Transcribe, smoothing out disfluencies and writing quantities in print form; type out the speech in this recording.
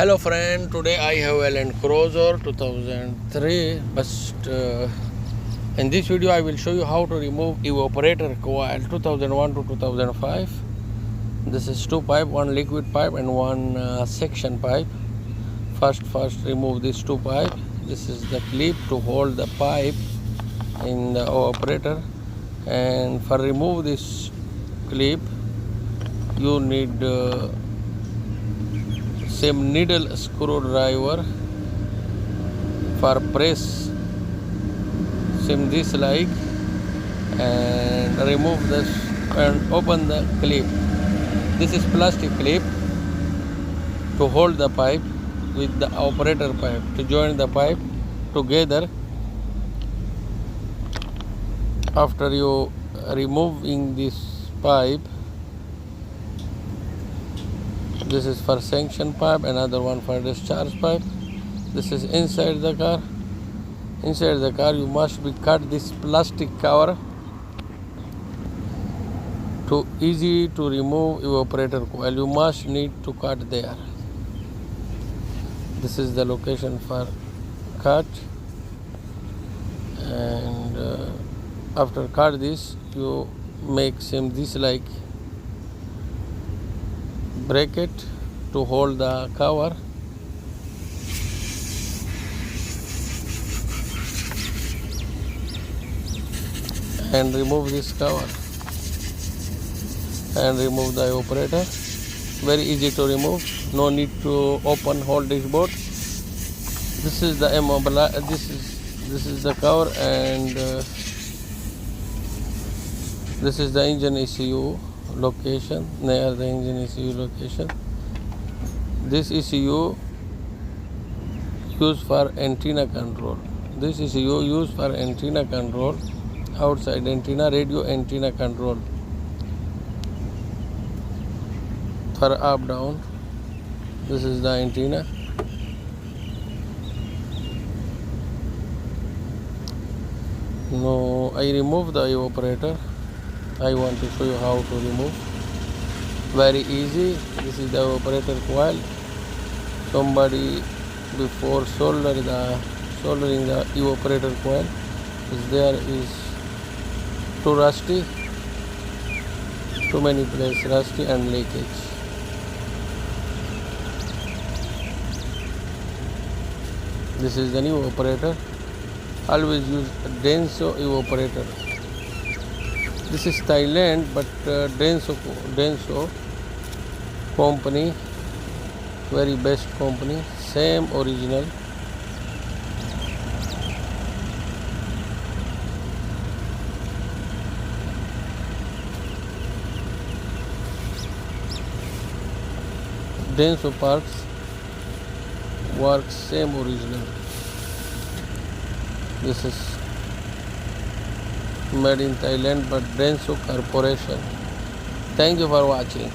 Hello friend, today I have a Land Cruiser 2003, but in this video I will show you how to remove evaporator coil 2001 to 2005. This is two pipe, one liquid pipe and one section pipe. First remove these two pipe. This is the clip to hold the pipe in the evaporator, and for remove this clip you need same needle screwdriver for press same this like, and remove this and open the clip. This is plastic clip to hold the pipe with the operator pipe, to join the pipe together. After you removing this pipe, this is for sanction pipe, another one for discharge pipe. This is inside the car. Inside the car you must be cut this plastic cover to easy to remove evaporator coil. You must need to cut there. This is the location for cut, and after cut this you make same this like bracket to hold the cover, and remove this cover and remove the evaporator. Very easy to remove, no need to open whole dashboard. This is the this is the cover, and this is the engine ECU location, near the engine ECU location. This ECU used for antenna control. This ECU used for antenna control, outside antenna, radio antenna control, for up down. This is the antenna. No, I remove the evaporator. I want to show you how to remove. Very easy. This is the evaporator coil. Somebody before soldering the evaporator coil there is too rusty, too many places rusty and leakage. This is the new evaporator. Always use Denso evaporator. This is Thailand, but Denso company, very best company, same original. Denso parts work same original. This is made in Thailand, but Denso Corporation. Thank you for watching.